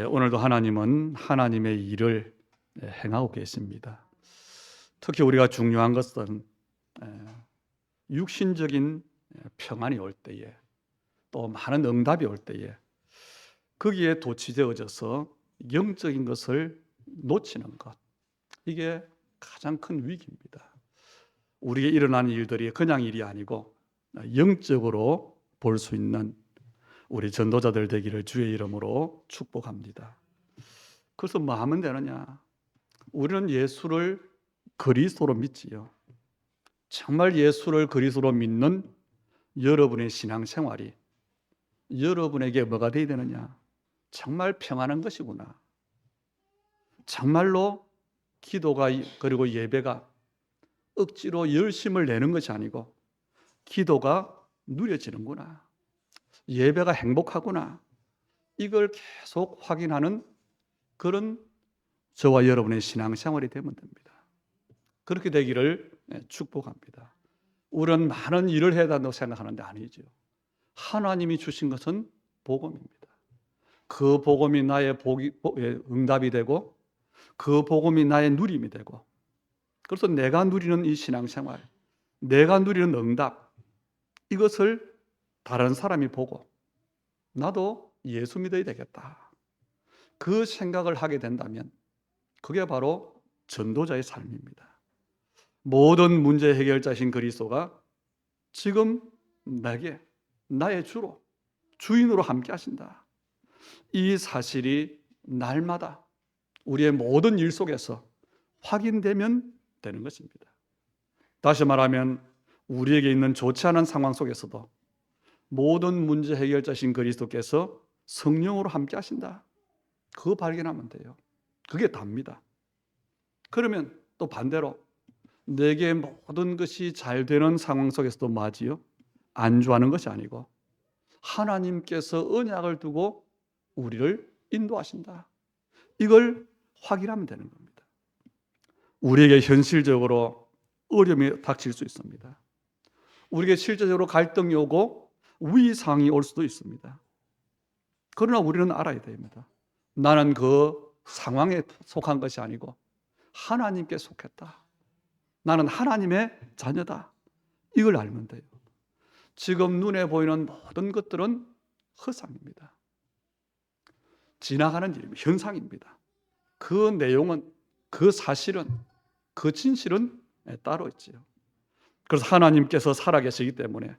오늘도 하나님은 하나님의 일을 행하고 계십니다. 특히 우리가 중요한 것은 육신적인 평안이 올 때에, 또 많은 응답이 올 때에 거기에 도취되어져서 영적인 것을 놓치는 것, 이게 가장 큰 위기입니다. 우리에게 일어나는 일들이 그냥 일이 아니고 영적으로 볼 수 있는 우리 전도자들 되기를 주의 이름으로 축복합니다. 그래서 뭐 하면 되느냐? 우리는 예수를 그리스도로 믿지요. 정말 예수를 그리스도로 믿는 여러분의 신앙생활이 여러분에게 뭐가 되어야 되느냐? 정말 평안한 것이구나. 정말로 기도가 그리고 예배가 억지로 열심을 내는 것이 아니고 기도가 누려지는구나. 예배가 행복하구나. 이걸 계속 확인하는 그런 저와 여러분의 신앙생활이 되면 됩니다. 그렇게 되기를 축복합니다. 우리는 많은 일을 해야 된다고 생각하는데 아니죠. 하나님이 주신 것은 복음입니다. 그 복음이 나의 응답이 되고 그 복음이 나의 누림이 되고, 그래서 내가 누리는 이 신앙생활, 내가 누리는 응답, 이것을 다른 사람이 보고 나도 예수 믿어야 되겠다, 그 생각을 하게 된다면 그게 바로 전도자의 삶입니다. 모든 문제 해결자신 그리스도가 지금 내게 나의 주로, 주인으로 함께 하신다. 이 사실이 날마다 우리의 모든 일 속에서 확인되면 되는 것입니다. 다시 말하면 우리에게 있는 좋지 않은 상황 속에서도 모든 문제 해결자신 그리스도께서 성령으로 함께 하신다. 그거 발견하면 돼요. 그게 답니다. 그러면 또 반대로 내게 모든 것이 잘 되는 상황 속에서도 맞지요? 안주하는 것이 아니고 하나님께서 언약을 두고 우리를 인도하신다. 이걸 확인하면 되는 겁니다. 우리에게 현실적으로 어려움이 닥칠 수 있습니다. 우리에게 실제적으로 갈등이 오고 위상이 올 수도 있습니다. 그러나 우리는 알아야 됩니다. 나는 그 상황에 속한 것이 아니고 하나님께 속했다. 나는 하나님의 자녀다. 이걸 알면 돼요. 지금 눈에 보이는 모든 것들은 허상입니다. 지나가는 일입니다. 현상입니다. 그 내용은, 그 사실은, 그 진실은 따로 있지요. 그래서 하나님께서 살아계시기 때문에,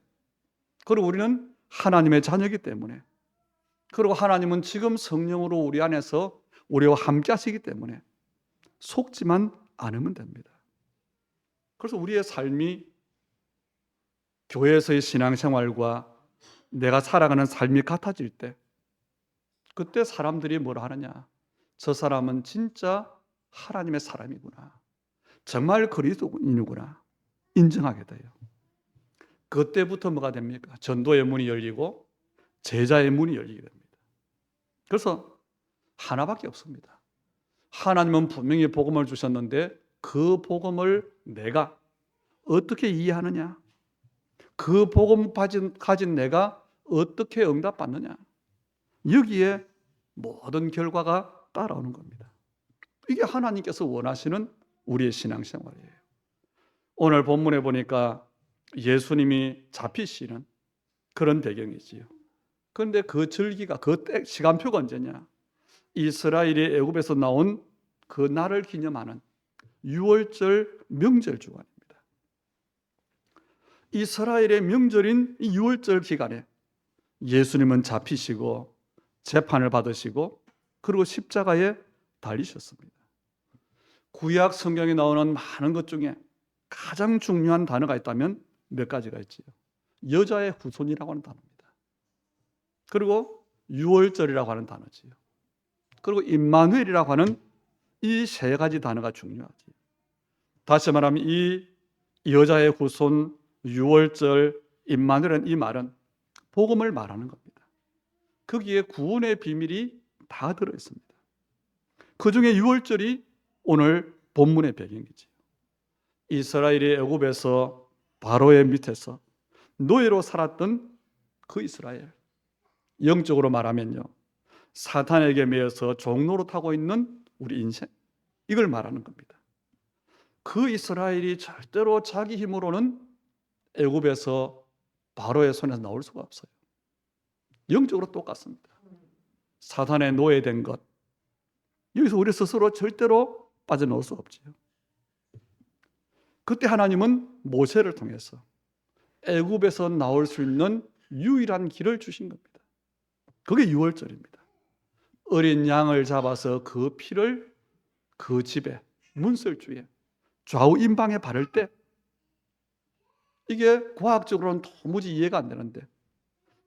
그리고 우리는 하나님의 자녀이기 때문에, 그리고 하나님은 지금 성령으로 우리 안에서 우리와 함께 하시기 때문에 속지만 않으면 됩니다. 그래서 우리의 삶이 교회에서의 신앙생활과 내가 살아가는 삶이 같아질 때, 그때 사람들이 뭐라 하느냐? 저 사람은 진짜 하나님의 사람이구나, 정말 그리스도인이구나 인정하게 돼요. 그때부터 뭐가 됩니까? 전도의 문이 열리고 제자의 문이 열리게 됩니다. 그래서 하나밖에 없습니다. 하나님은 분명히 복음을 주셨는데 그 복음을 내가 어떻게 이해하느냐? 그 복음 가진 내가 어떻게 응답받느냐? 여기에 모든 결과가 따라오는 겁니다. 이게 하나님께서 원하시는 우리의 신앙생활이에요. 오늘 본문에 보니까 예수님이 잡히시는 그런 배경이지요. 그런데 그 절기가, 그 시간표가 언제냐? 이스라엘이 애굽에서 나온 그 날을 기념하는 6월절 명절 주간입니다. 이스라엘의 명절인 이 6월절 기간에 예수님은 잡히시고 재판을 받으시고 그리고 십자가에 달리셨습니다. 구약 성경에 나오는 많은 것 중에 가장 중요한 단어가 있다면 몇 가지가 있지요. 여자의 후손이라고 하는 단어입니다. 그리고 6월절이라고 하는 단어지요. 그리고 임마누엘이라고 하는 이 세 가지 단어가 중요하지요. 다시 말하면 이 여자의 후손, 6월절, 임마누엘은, 이 말은 복음을 말하는 겁니다. 거기에 구원의 비밀이 다 들어있습니다. 그 중에 6월절이 오늘 본문의 배경이지요. 이스라엘이 애굽에서 바로의 밑에서 노예로 살았던 그 이스라엘, 영적으로 말하면요, 사탄에게 매여서 종노릇하고 있는 우리 인생, 이걸 말하는 겁니다. 그 이스라엘이 절대로 자기 힘으로는 애굽에서 바로의 손에서 나올 수가 없어요. 영적으로 똑같습니다. 사탄의 노예된 것, 여기서 우리 스스로 절대로 빠져나올 수 없지요. 그때 하나님은 모세를 통해서 애굽에서 나올 수 있는 유일한 길을 주신 겁니다. 그게 유월절입니다. 어린 양을 잡아서 그 피를 그 집에, 문설주에 좌우 임방에 바를 때, 이게 과학적으로는 도무지 이해가 안 되는데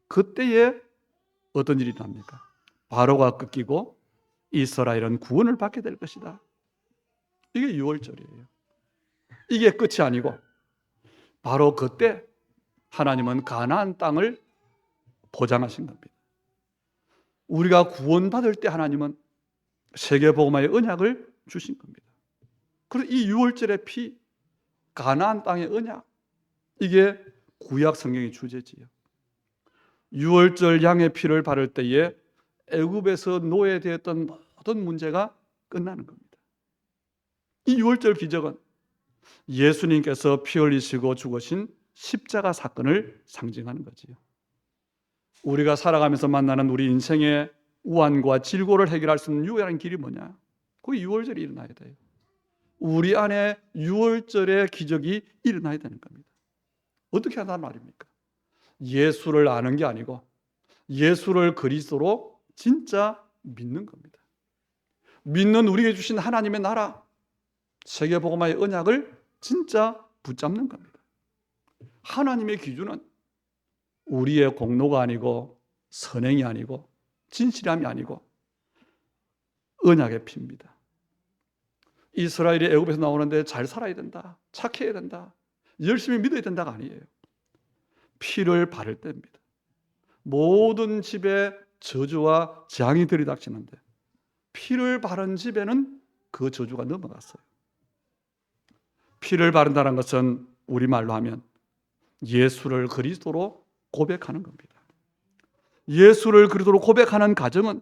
그때에 어떤 일이 납니까? 바로가 꺾이고 이스라엘은 구원을 받게 될 것이다. 이게 유월절이에요. 이게 끝이 아니고 바로 그때 하나님은 가나안 땅을 보장하신 겁니다. 우리가 구원받을 때 하나님은 세계복음화의 언약을 주신 겁니다. 그래서 이 유월절의 피, 가나안 땅의 언약, 이게 구약 성경의 주제지요. 유월절 양의 피를 바를 때에 애굽에서 노예되었던 모든 문제가 끝나는 겁니다. 이 유월절 기적은 예수님께서 피 흘리시고 죽으신 십자가 사건을 상징하는 거지요. 우리가 살아가면서 만나는 우리 인생의 우환과 질고를 해결할 수 있는 유일한 길이 뭐냐? 그게 유월절이 일어나야 돼요. 우리 안에 유월절의 기적이 일어나야 되는 겁니다. 어떻게 한다는 말입니까? 예수를 아는 게 아니고 예수를 그리스도로 진짜 믿는 겁니다. 믿는 우리에게 주신 하나님의 나라, 세계복음화의 언약을 진짜 붙잡는 겁니다. 하나님의 기준은 우리의 공로가 아니고 선행이 아니고 진실함이 아니고 언약의 피입니다. 이스라엘이 애굽에서 나오는데 잘 살아야 된다, 착해야 된다, 열심히 믿어야 된다가 아니에요. 피를 바를 때입니다. 모든 집에 저주와 재앙이 들이닥치는데 피를 바른 집에는 그 저주가 넘어갔어요. 피를 바른다는 것은 우리말로 하면 예수를 그리스도로 고백하는 겁니다. 예수를 그리스도로 고백하는 가정은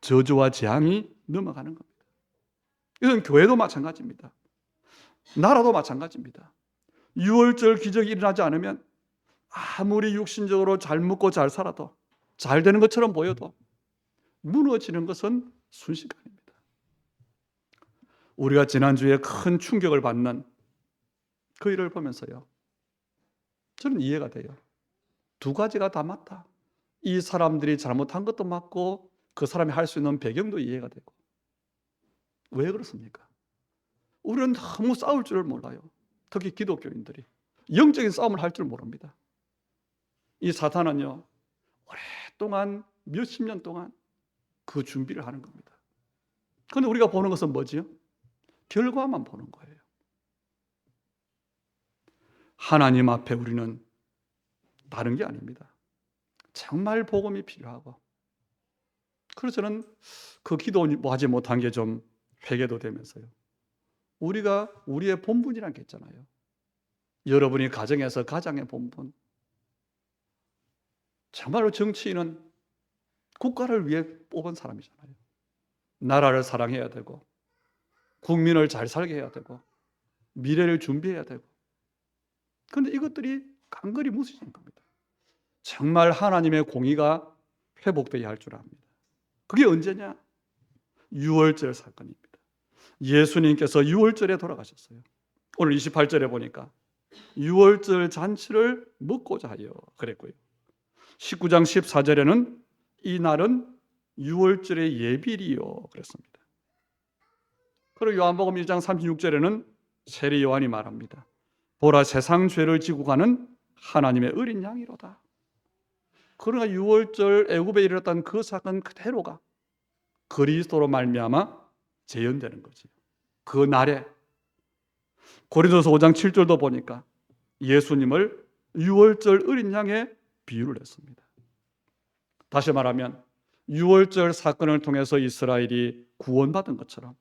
저주와 재앙이 넘어가는 겁니다. 이건 교회도 마찬가지입니다. 나라도 마찬가지입니다. 유월절 기적이 일어나지 않으면 아무리 육신적으로 잘 먹고 잘 살아도, 잘 되는 것처럼 보여도 무너지는 것은 순식간입니다. 우리가 지난주에 큰 충격을 받는 그 일을 보면서요, 저는 이해가 돼요. 두 가지가 다 맞다. 이 사람들이 잘못한 것도 맞고 그 사람이 할 수 있는 배경도 이해가 되고. 왜 그렇습니까? 우리는 너무 싸울 줄을 몰라요. 특히 기독교인들이 영적인 싸움을 할 줄 모릅니다. 이 사탄은요, 오랫동안 몇십 년 동안 그 준비를 하는 겁니다. 그런데 우리가 보는 것은 뭐지요? 결과만 보는 거예요. 하나님 앞에 우리는 다른 게 아닙니다. 정말 복음이 필요하고, 그래서 저는 그 기도하지 못한 게 좀 회개도 되면서요, 우리가 우리의 본분이라는 게 있잖아요. 여러분이 가정에서 가장의 본분, 정말로 정치인은 국가를 위해 뽑은 사람이잖아요. 나라를 사랑해야 되고 국민을 잘 살게 해야 되고 미래를 준비해야 되고, 그런데 이것들이 간간히 무너진 겁니다. 정말 하나님의 공의가 회복되어야 할 줄 압니다. 그게 언제냐? 유월절 사건입니다. 예수님께서 유월절에 돌아가셨어요. 오늘 28절에 보니까 유월절 잔치를 먹고자 하여 그랬고요. 19장 14절에는 이 날은 유월절의 예비리요 그랬습니다. 그리고 요한복음 1장 36절에는 세리 요한이 말합니다. 보라, 세상 죄를 지고 가는 하나님의 어린 양이로다. 그러나 유월절 애굽에 일어났던 그 사건 그대로가 그리스도로 말미암아 재현되는 거지. 그 날에 고린도서 5장 7절도 보니까 예수님을 유월절 어린 양의 비유를 했습니다. 다시 말하면 유월절 사건을 통해서 이스라엘이 구원받은 것처럼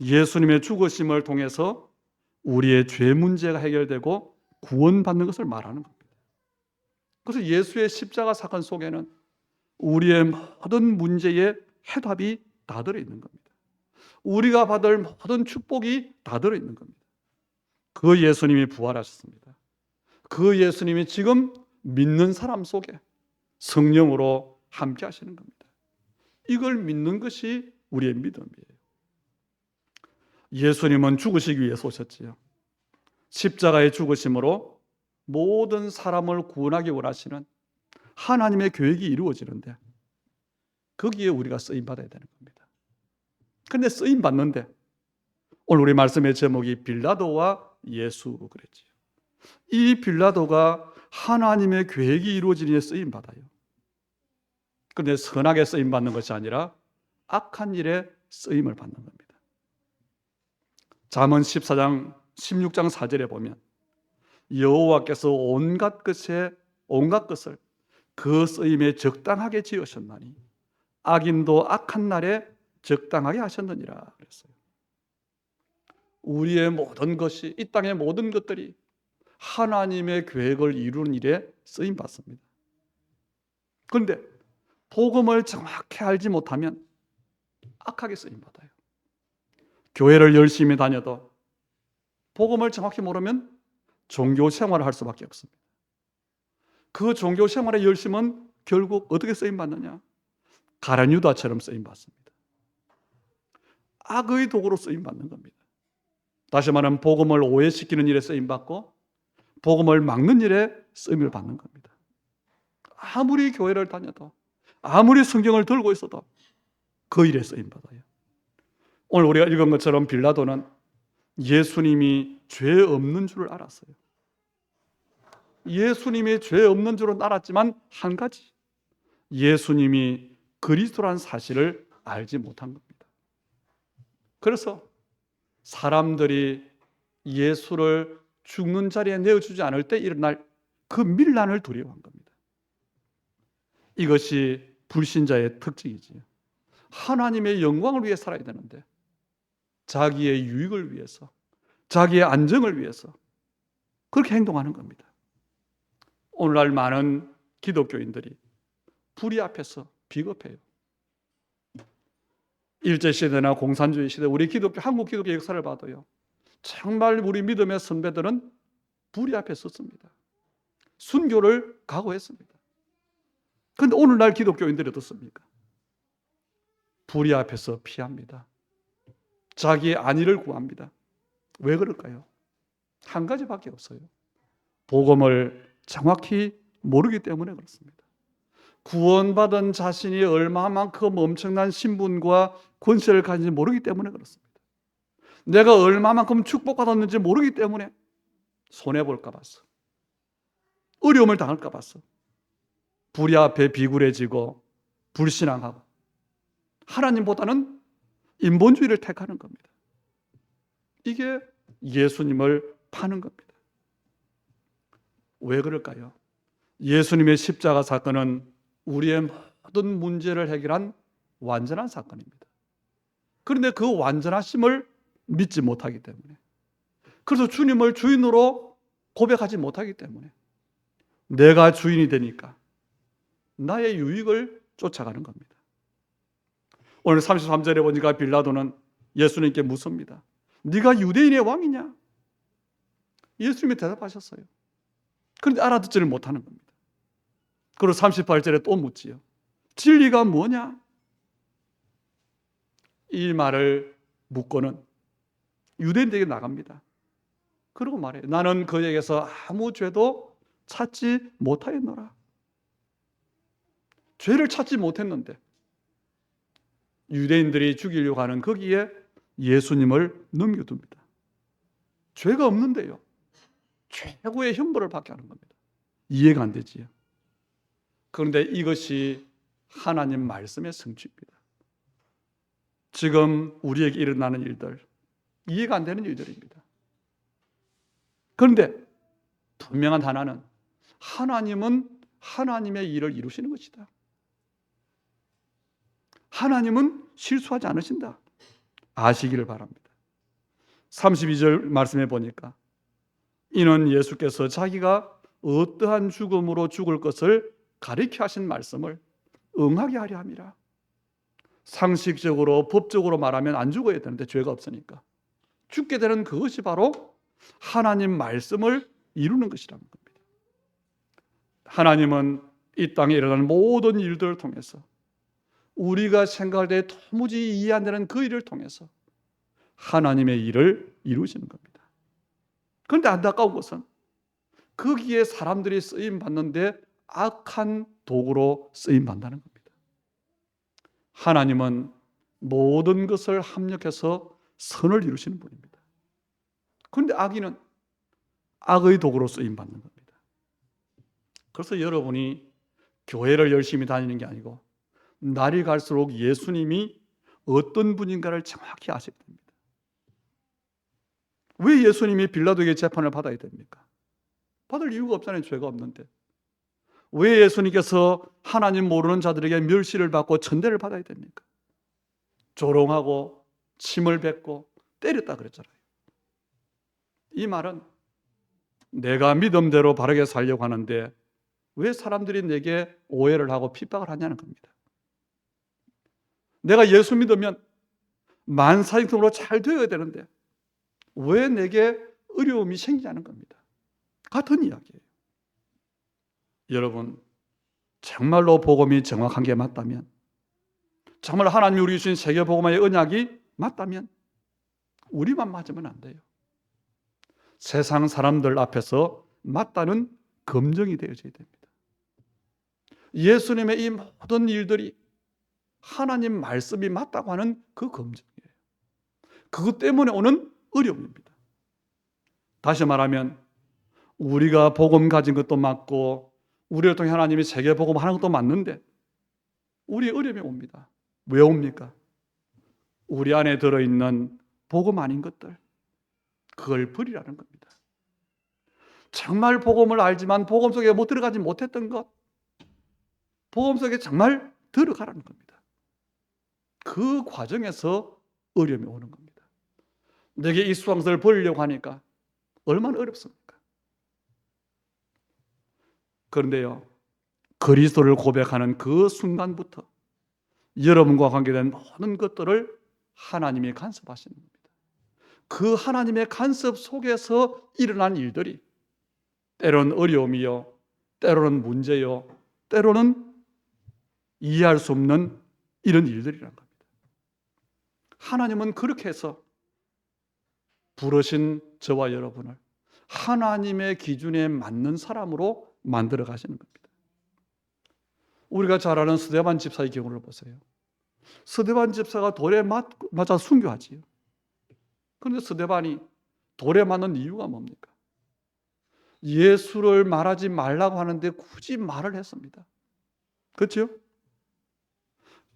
예수님의 죽으심을 통해서 우리의 죄 문제가 해결되고 구원받는 것을 말하는 겁니다. 그래서 예수의 십자가 사건 속에는 우리의 모든 문제의 해답이 다 들어있는 겁니다. 우리가 받을 모든 축복이 다 들어있는 겁니다. 그 예수님이 부활하셨습니다. 그 예수님이 지금 믿는 사람 속에 성령으로 함께 하시는 겁니다. 이걸 믿는 것이 우리의 믿음이에요. 예수님은 죽으시기 위해서 오셨지요. 십자가의 죽으심으로 모든 사람을 구원하기 원하시는 하나님의 계획이 이루어지는데 거기에 우리가 쓰임받아야 되는 겁니다. 그런데 쓰임받는데 오늘 우리 말씀의 제목이 빌라도와 예수 그랬지요. 이 빌라도가 하나님의 계획이 이루어지는 일에 쓰임받아요. 그런데 선하게 쓰임받는 것이 아니라 악한 일에 쓰임을 받는 겁니다. 잠언 14장 16장 4절에 보면 여호와께서 온갖 것을 그 쓰임에 적당하게 지으셨나니 악인도 악한 날에 적당하게 하셨느니라 그랬어요. 우리의 모든 것이, 이 땅의 모든 것들이 하나님의 계획을 이루는 일에 쓰임 받습니다. 그런데 복음을 정확히 알지 못하면 악하게 쓰임 받아요. 교회를 열심히 다녀도 복음을 정확히 모르면 종교 생활을 할 수밖에 없습니다. 그 종교 생활의 열심은 결국 어떻게 쓰임 받느냐? 가룟 유다처럼 쓰임 받습니다. 악의 도구로 쓰임 받는 겁니다. 다시 말하면 복음을 오해시키는 일에 쓰임 받고 복음을 막는 일에 쓰임을 받는 겁니다. 아무리 교회를 다녀도 아무리 성경을 들고 있어도 그 일에 쓰임 받아요. 오늘 우리가 읽은 것처럼 빌라도는 예수님이 죄 없는 줄을 알았어요. 예수님이 죄 없는 줄은 알았지만 한 가지, 예수님이 그리스도라는 사실을 알지 못한 겁니다. 그래서 사람들이 예수를 죽는 자리에 내어주지 않을 때 일어날 그 밀란을 두려워한 겁니다. 이것이 불신자의 특징이지요. 하나님의 영광을 위해 살아야 되는데 자기의 유익을 위해서, 자기의 안정을 위해서 그렇게 행동하는 겁니다. 오늘날 많은 기독교인들이 불의 앞에서 비겁해요. 일제시대나 공산주의 시대, 우리 기독교, 한국 기독교 역사를 봐도요, 정말 우리 믿음의 선배들은 불의 앞에 섰습니다. 순교를 각오했습니다. 그런데 오늘날 기독교인들이 어떻습니까? 불의 앞에서 피합니다. 자기의 안위를 구합니다. 왜 그럴까요? 한 가지밖에 없어요. 복음을 정확히 모르기 때문에 그렇습니다. 구원받은 자신이 얼마만큼 엄청난 신분과 권세를 가진지 모르기 때문에 그렇습니다. 내가 얼마만큼 축복받았는지 모르기 때문에 손해볼까 봐서, 어려움을 당할까 봐서 불의 앞에 비굴해지고 불신앙하고 하나님보다는 인본주의를 택하는 겁니다. 이게 예수님을 파는 겁니다. 왜 그럴까요? 예수님의 십자가 사건은 우리의 모든 문제를 해결한 완전한 사건입니다. 그런데 그 완전하심을 믿지 못하기 때문에, 그래서 주님을 주인으로 고백하지 못하기 때문에 내가 주인이 되니까 나의 유익을 쫓아가는 겁니다. 오늘 33절에 보니까 빌라도는 예수님께 묻습니다. 네가 유대인의 왕이냐? 예수님이 대답하셨어요. 그런데 알아듣지를 못하는 겁니다. 그리고 38절에 또 묻지요. 진리가 뭐냐? 이 말을 묻고는 유대인들에게 나갑니다. 그러고 말해요. 나는 그에게서 아무 죄도 찾지 못하였노라. 죄를 찾지 못했는데 유대인들이 죽이려고 하는 거기에 예수님을 넘겨둡니다. 죄가 없는데요, 최고의 형벌을 받게 하는 겁니다. 이해가 안 되지요. 그런데 이것이 하나님 말씀의 성취입니다. 지금 우리에게 일어나는 일들, 이해가 안 되는 일들입니다. 그런데 분명한 하나는, 하나님은 하나님의 일을 이루시는 것이다. 하나님은 실수하지 않으신다. 아시기를 바랍니다. 32절 말씀해 보니까 이는 예수께서 자기가 어떠한 죽음으로 죽을 것을 가리켜 하신 말씀을 응하게 하려 함이라. 상식적으로 법적으로 말하면 안 죽어야 되는데 죄가 없으니까 죽게 되는 그것이 바로 하나님 말씀을 이루는 것이라는 겁니다. 하나님은 이 땅에 일어나는 모든 일들을 통해서 우리가 생각할 때 도무지 이해 안 되는 그 일을 통해서 하나님의 일을 이루시는 겁니다. 그런데 안타까운 것은 거기에 사람들이 쓰임 받는데 악한 도구로 쓰임 받는다는 겁니다. 하나님은 모든 것을 합력해서 선을 이루시는 분입니다. 그런데 악인은 악의 도구로 쓰임 받는 겁니다. 그래서 여러분이 교회를 열심히 다니는 게 아니고 날이 갈수록 예수님이 어떤 분인가를 정확히 아셔야 됩니다. 왜 예수님이 빌라도에게 재판을 받아야 됩니까? 받을 이유가 없잖아요. 죄가 없는데. 왜 예수님께서 하나님 모르는 자들에게 멸시를 받고 천대를 받아야 됩니까? 조롱하고 침을 뱉고 때렸다 그랬잖아요. 이 말은 내가 믿음대로 바르게 살려고 하는데 왜 사람들이 내게 오해를 하고 핍박을 하냐는 겁니다. 내가 예수 믿으면 만사형통으로 잘 되어야 되는데 왜 내게 어려움이 생기냐는 겁니다. 같은 이야기예요. 여러분, 정말로 복음이 정확한 게 맞다면, 정말 하나님이 우리 주신 세계복음의 언약이 맞다면 우리만 맞으면 안 돼요. 세상 사람들 앞에서 맞다는 검증이 되어져야 됩니다. 예수님의 이 모든 일들이 하나님 말씀이 맞다고 하는 그 검증이에요. 그것 때문에 오는 어려움입니다. 다시 말하면 우리가 복음 가진 것도 맞고 우리를 통해 하나님이 세계 복음 하는 것도 맞는데 우리 어려움이 옵니다. 왜 옵니까? 우리 안에 들어있는 복음 아닌 것들, 그걸 버리라는 겁니다. 정말 복음을 알지만 복음 속에 못 들어가지 못했던 것, 복음 속에 정말 들어가라는 겁니다. 그 과정에서 어려움이 오는 겁니다. 내게 이 수강서를 버리려고 하니까 얼마나 어렵습니까? 그런데요, 그리스도를 고백하는 그 순간부터 여러분과 관계된 모든 것들을 하나님이 간섭하시는 겁니다. 그 하나님의 간섭 속에서 일어난 일들이 때로는 어려움이요, 때로는 문제요, 때로는 이해할 수 없는 이런 일들이란 겁니다. 하나님은 그렇게 해서 부르신 저와 여러분을 하나님의 기준에 맞는 사람으로 만들어 가시는 겁니다. 우리가 잘 아는 스데반 집사의 경우를 보세요. 스데반 집사가 돌에 맞아 순교하지요. 그런데 스데반이 돌에 맞는 이유가 뭡니까? 예수를 말하지 말라고 하는데 굳이 말을 했습니다. 그렇죠?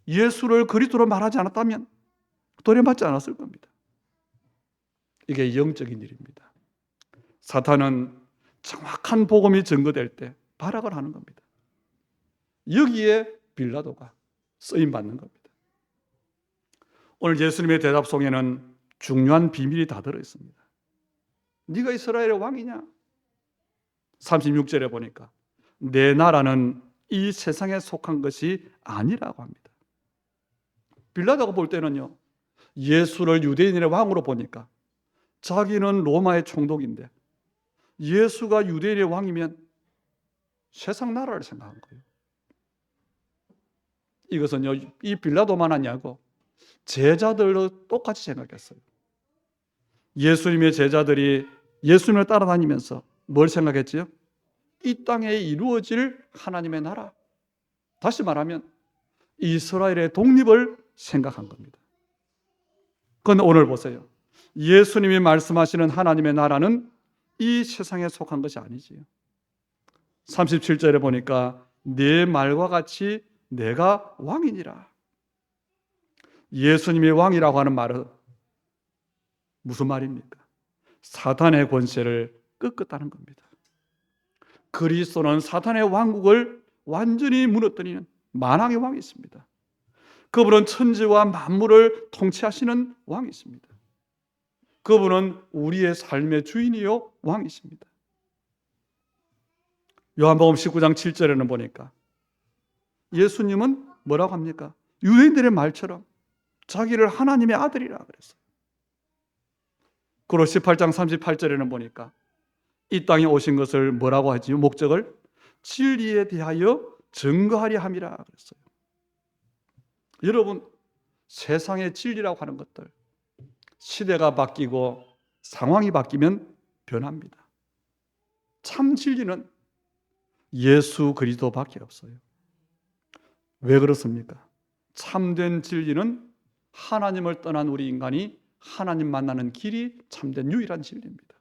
예수를 그리스도로 말하지 않았다면 돌에 맞지 않았을 겁니다. 이게 영적인 일입니다. 사탄은 정확한 복음이 증거될 때 발악을 하는 겁니다. 여기에 빌라도가 쓰임받는 겁니다. 오늘 예수님의 대답 속에는 중요한 비밀이 다 들어있습니다. 네가 이스라엘의 왕이냐? 36절에 보니까 내 나라는 이 세상에 속한 것이 아니라고 합니다. 빌라도가 볼 때는요, 예수를 유대인의 왕으로 보니까 자기는 로마의 총독인데 예수가 유대인의 왕이면 세상 나라를 생각한 거예요. 이것은요, 이 빌라도만 하냐고 제자들도 똑같이 생각했어요. 예수님의 제자들이 예수님을 따라다니면서 뭘 생각했지요? 이 땅에 이루어질 하나님의 나라, 다시 말하면 이스라엘의 독립을 생각한 겁니다. 그런데 오늘 보세요. 예수님이 말씀하시는 하나님의 나라는 이 세상에 속한 것이 아니지요. 37절에 보니까 네 말과 같이 내가 왕이니라. 예수님이 왕이라고 하는 말은 무슨 말입니까? 사탄의 권세를 꺾었다는 겁니다. 그리스도는 사탄의 왕국을 완전히 무너뜨리는 만왕의 왕이 있습니다. 그분은 천지와 만물을 통치하시는 왕이십니다. 그분은 우리의 삶의 주인이요 왕이십니다. 요한복음 19장 7절에는 보니까 예수님은 뭐라고 합니까? 유대인들의 말처럼 자기를 하나님의 아들이라 그랬어요. 그리고 18장 38절에는 보니까 이 땅에 오신 것을 뭐라고 하지요? 목적을 진리에 대하여 증거하려 함이라 그랬어요. 여러분, 세상의 진리라고 하는 것들, 시대가 바뀌고 상황이 바뀌면 변합니다. 참 진리는 예수 그리스도밖에 없어요. 왜 그렇습니까? 참된 진리는 하나님을 떠난 우리 인간이 하나님 만나는 길이 참된 유일한 진리입니다.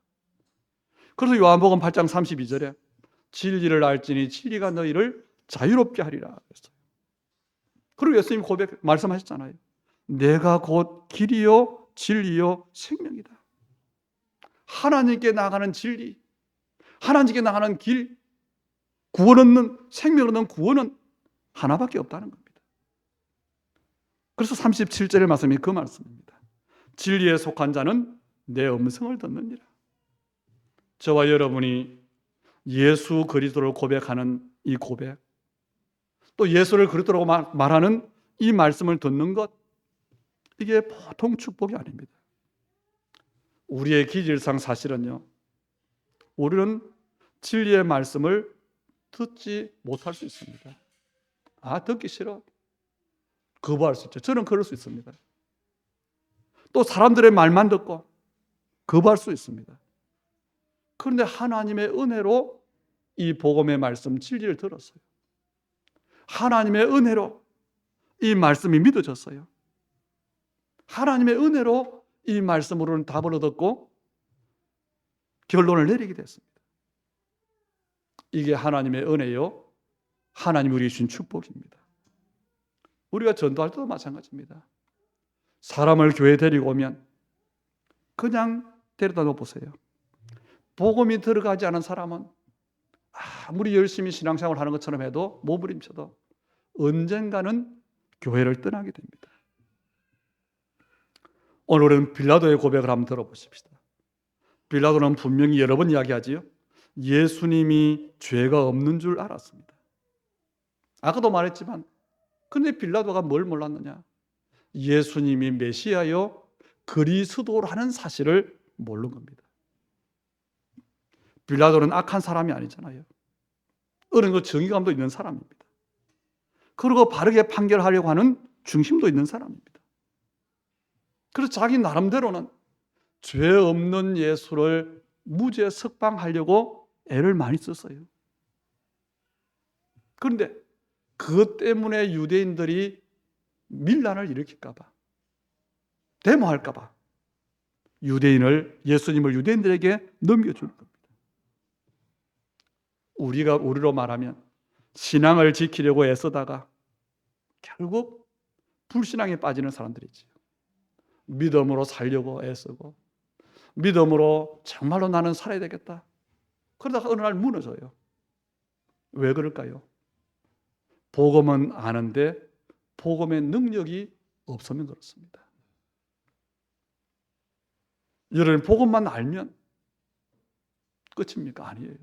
그래서 요한복음 8장 32절에 진리를 알지니 진리가 너희를 자유롭게 하리라 했어요. 그리고 예수님이 말씀하셨잖아요. 내가 곧 길이요 진리요 생명이다. 하나님께 나가는 진리, 하나님께 나가는 길, 구원 얻는, 생명 얻는 구원은 하나밖에 없다는 겁니다. 그래서 37절의 말씀이 그 말씀입니다. 진리에 속한 자는 내 음성을 듣느니라. 저와 여러분이 예수 그리스도를 고백하는 이 고백, 또 예수를 그리스도라고 말하는 이 말씀을 듣는 것, 이게 보통 축복이 아닙니다. 우리의 기질상 사실은요, 우리는 진리의 말씀을 듣지 못할 수 있습니다. 듣기 싫어. 거부할 수 있죠. 저는 그럴 수 있습니다. 또 사람들의 말만 듣고 거부할 수 있습니다. 그런데 하나님의 은혜로 이 복음의 말씀 진리를 들었어요. 하나님의 은혜로 이 말씀이 믿어졌어요. 하나님의 은혜로 이 말씀으로는 답을 얻었고 결론을 내리게 됐습니다. 이게 하나님의 은혜요, 하나님이 우리에게 주신 축복입니다. 우리가 전도할 때도 마찬가지입니다. 사람을 교회에 데리고 오면 그냥 데려다 놓으세요. 복음이 들어가지 않은 사람은 아무리 열심히 신앙생활을 하는 것처럼 해도 몸부림쳐도 언젠가는 교회를 떠나게 됩니다. 오늘은 빌라도의 고백을 한번 들어보십시다. 빌라도는 분명히 여러 번 이야기하지요. 예수님이 죄가 없는 줄 알았습니다. 아까도 말했지만 근데 빌라도가 뭘 몰랐느냐? 예수님이 메시아요 그리스도라는 사실을 모르는 겁니다. 빌라도는 악한 사람이 아니잖아요. 어느 그 정의감도 있는 사람입니다. 그리고 바르게 판결하려고 하는 중심도 있는 사람입니다. 그래서 자기 나름대로는 죄 없는 예수를 무죄 석방하려고 애를 많이 썼어요. 그런데 그것 때문에 유대인들이 밀란을 일으킬까 봐, 데모할까 봐 예수님을 유대인들에게 넘겨주는 겁니다. 우리로 말하면 신앙을 지키려고 애쓰다가 결국 불신앙에 빠지는 사람들이지요. 믿음으로 살려고 애쓰고 믿음으로 정말로 나는 살아야 되겠다. 그러다가 어느 날 무너져요. 왜 그럴까요? 복음은 아는데 복음의 능력이 없으면 그렇습니다. 여러분, 복음만 알면 끝입니까? 아니에요.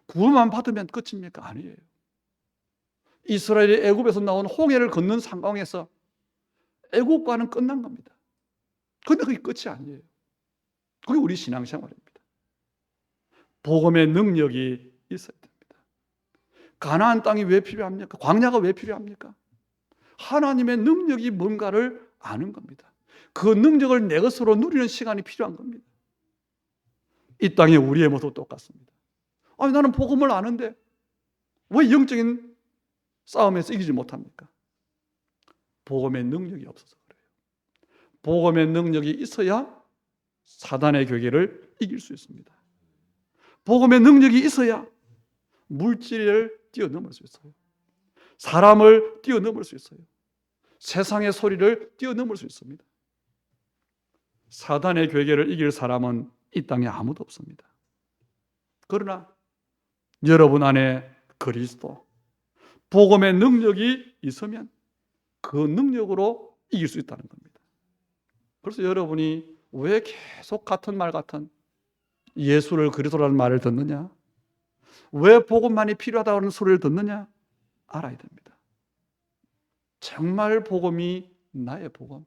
구원만 받으면 끝입니까? 아니에요. 이스라엘이 애굽에서 나온 홍해를 걷는 상황에서 애굽과는 끝난 겁니다. 그런데 그게 끝이 아니에요. 그게 우리 신앙생활입니다. 복음의 능력이 있어야 됩니다. 가나안 땅이 왜 필요합니까? 광야가 왜 필요합니까? 하나님의 능력이 뭔가를 아는 겁니다. 그 능력을 내 것으로 누리는 시간이 필요한 겁니다. 이 땅에 우리의 모습도 똑같습니다. 나는 복음을 아는데 왜 영적인 싸움에서 이기지 못합니까? 복음의 능력이 없어서 그래요. 복음의 능력이 있어야 사단의 괴계를 이길 수 있습니다. 복음의 능력이 있어야 물질을 뛰어넘을 수 있어요. 사람을 뛰어넘을 수 있어요. 세상의 소리를 뛰어넘을 수 있습니다. 사단의 괴계를 이길 사람은 이 땅에 아무도 없습니다. 그러나 여러분 안에 그리스도, 복음의 능력이 있으면 그 능력으로 이길 수 있다는 겁니다. 그래서 여러분이 왜 계속 같은 예수를 그리스도라는 말을 듣느냐? 왜 복음만이 필요하다는 소리를 듣느냐? 알아야 됩니다. 정말 복음이 나의 복음.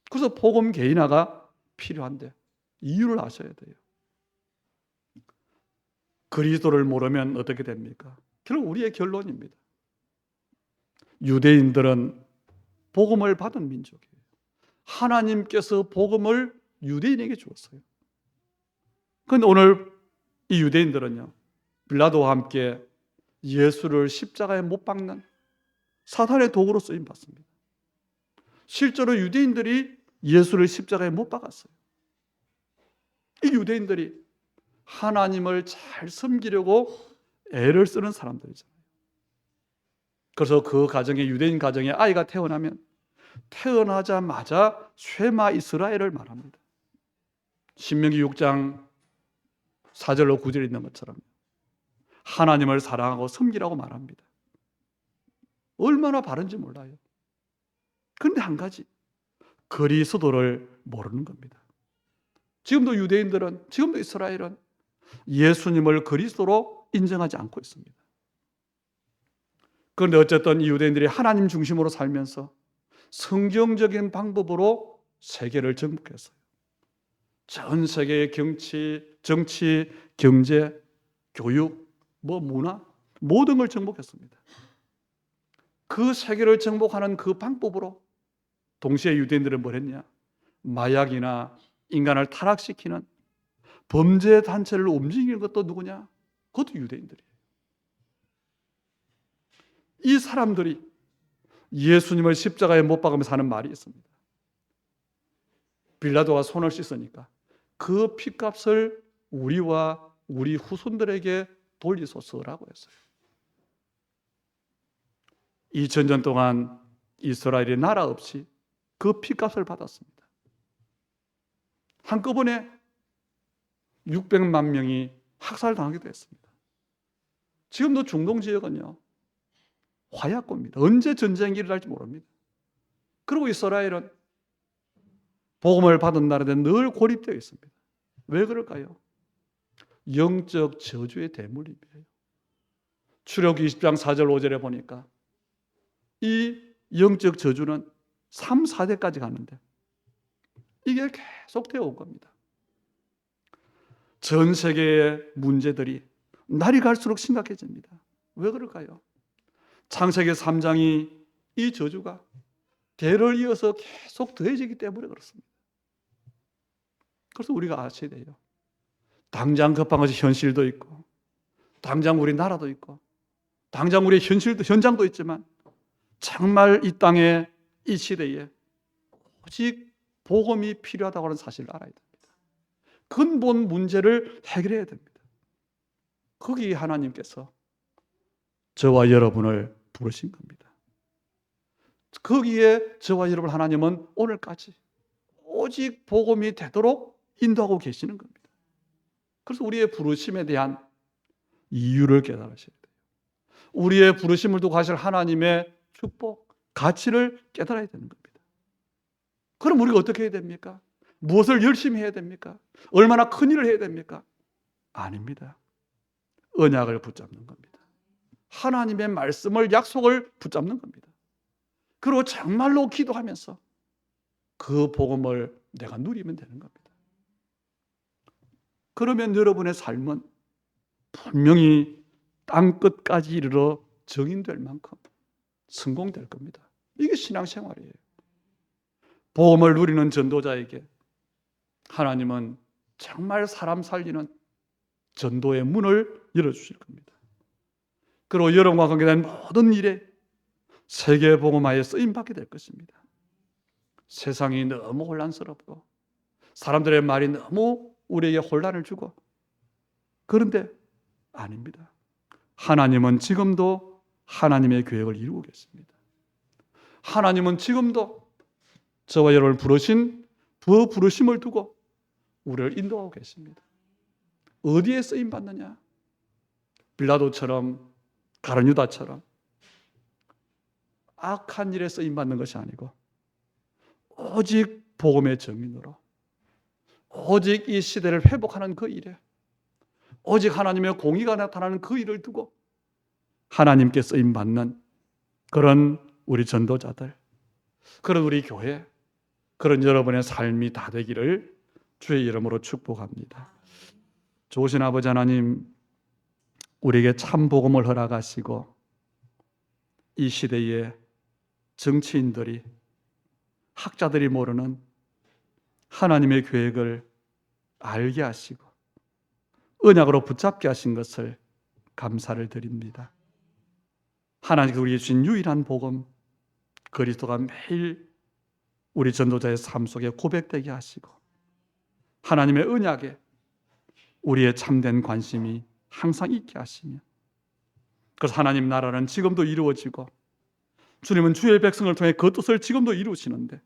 그래서 복음 개인화가 필요한데 이유를 아셔야 돼요. 그리스도를 모르면 어떻게 됩니까? 결국 우리의 결론입니다. 유대인들은 복음을 받은 민족이에요. 하나님께서 복음을 유대인에게 주었어요. 그런데 오늘 이 유대인들은요, 빌라도와 함께 예수를 십자가에 못 박는 사탄의 도구로 쓰임 받습니다. 실제로 유대인들이 예수를 십자가에 못 박았어요. 이 유대인들이 하나님을 잘 섬기려고 애를 쓰는 사람들이잖아요. 그래서 그 가정에, 유대인 가정에 아이가 태어나면 태어나자마자 쉐마 이스라엘을 말합니다. 신명기 6장 4절로 9절에 있는 것처럼 하나님을 사랑하고 섬기라고 말합니다. 얼마나 바른지 몰라요. 그런데 한 가지, 그리스도를 모르는 겁니다. 지금도 유대인들은, 지금도 이스라엘은 예수님을 그리스도로 인정하지 않고 있습니다. 그런데 어쨌든 이 유대인들이 하나님 중심으로 살면서 성경적인 방법으로 세계를 정복했어요. 전 세계의 정치, 경제, 교육, 문화 모든 걸 정복했습니다. 그 세계를 정복하는 그 방법으로 동시에 유대인들은 뭘 했냐? 마약이나 인간을 타락시키는 범죄 단체를 움직이는 것도 누구냐? 그것도 유대인들이에요. 이 사람들이 예수님을 십자가에 못 박으면서 하는 말이 있습니다. 빌라도가 손을 씻으니까 그 피값을 우리와 우리 후손들에게 돌리소서라고 했어요. 2000년 동안 이스라엘이 나라 없이 그 피값을 받았습니다. 한꺼번에 600만 명이 학살당하기도 했습니다. 지금도 중동 지역은요, 화약고입니다. 언제 전쟁이 일어날지 모릅니다. 그리고 이스라엘은 복음을 받은 나라에 늘 고립되어 있습니다. 왜 그럴까요? 영적 저주의 대물림이에요. 출애굽기 20장 4절 5절에 보니까 이 영적 저주는 3, 4대까지 가는데 이게 계속 되어 온 겁니다. 전 세계의 문제들이 날이 갈수록 심각해집니다. 왜 그럴까요? 창세기 3장이 이 저주가 대를 이어서 계속 더해지기 때문에 그렇습니다. 그래서 우리가 아셔야 돼요. 당장 급한 것이 현실도 있고, 당장 우리 나라도 있고, 당장 우리의 현장도 있지만 정말 이 땅에, 이 시대에 오직 복음이 필요하다고 하는 사실을 알아야 됩니다. 근본 문제를 해결해야 됩니다. 거기에 하나님께서 저와 여러분을 부르신 겁니다. 거기에 저와 여러분 하나님은 오늘까지 오직 복음이 되도록 인도하고 계시는 겁니다. 그래서 우리의 부르심에 대한 이유를 깨달으셔야 돼요. 우리의 부르심을 두고 하실 하나님의 축복, 가치를 깨달아야 되는 겁니다. 그럼 우리가 어떻게 해야 됩니까? 무엇을 열심히 해야 됩니까? 얼마나 큰 일을 해야 됩니까? 아닙니다. 언약을 붙잡는 겁니다. 하나님의 말씀을, 약속을 붙잡는 겁니다. 그리고 정말로 기도하면서 그 복음을 내가 누리면 되는 겁니다. 그러면 여러분의 삶은 분명히 땅끝까지 이르러 정인될 만큼 성공될 겁니다. 이게 신앙생활이에요. 복음을 누리는 전도자에게 하나님은 정말 사람 살리는 전도의 문을 열어주실 겁니다. 그리고 여러분과 관계된 모든 일에 세계 복음화에 쓰임받게 될 것입니다. 세상이 너무 혼란스럽고 사람들의 말이 너무 우리에게 혼란을 주고, 그런데 아닙니다. 하나님은 지금도 하나님의 계획을 이루고 계십니다. 하나님은 지금도 저와 여러분을 부르신 그 부르심을 두고 우리를 인도하고 계십니다. 어디에 쓰임받느냐? 빌라도처럼, 가룟유다처럼 악한 일에 쓰임받는 것이 아니고 오직 복음의 증인으로, 오직 이 시대를 회복하는 그 일에, 오직 하나님의 공의가 나타나는 그 일을 두고 하나님께 쓰임받는 그런 우리 전도자들, 그런 우리 교회, 그런 여러분의 삶이 다 되기를 주의 이름으로 축복합니다. 좋으신 아버지 하나님, 우리에게 참 복음을 허락하시고 이 시대에 정치인들이, 학자들이 모르는 하나님의 계획을 알게 하시고 언약으로 붙잡게 하신 것을 감사를 드립니다. 하나님께서 우리에게 주신 유일한 복음, 그리스도가 매일 우리 전도자의 삶 속에 고백되게 하시고 하나님의 언약에 우리의 참된 관심이 항상 있게 하시며, 그래서 하나님 나라는 지금도 이루어지고 주님은 주의 백성을 통해 그 뜻을 지금도 이루시는데,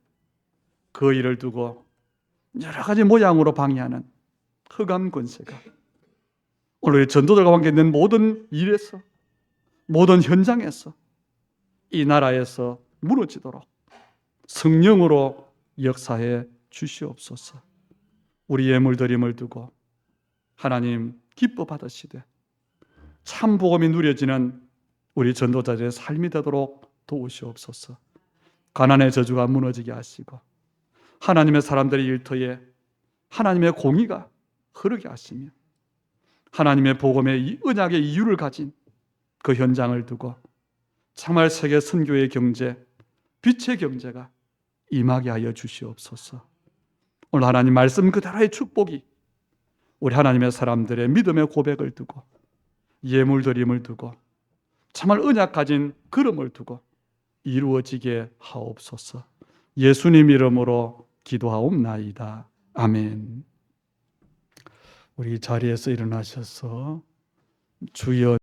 그 일을 두고 여러 가지 모양으로 방해하는 흑암 권세가 오늘 전도들과 관계된 모든 일에서, 모든 현장에서, 이 나라에서 무너지도록 성령으로 역사해 주시옵소서. 우리 예물드림을 두고 하나님 기뻐 받으시되 참 복음이 누려지는 우리 전도자들의 삶이 되도록 도우시옵소서. 가난의 저주가 무너지게 하시고 하나님의 사람들의 일터에 하나님의 공의가 흐르게 하시며 하나님의 복음의 이 언약의 이유를 가진 그 현장을 두고 정말 세계 선교의 경제, 빛의 경제가 임하게 하여 주시옵소서. 오늘 하나님 말씀 그대로의 축복이 우리 하나님의 사람들의 믿음의 고백을 두고 예물드림을 두고 정말 언약 가진 걸음을 두고 이루어지게 하옵소서. 예수님 이름으로 기도하옵나이다. 아멘. 우리 자리에서 일어나셔서 주여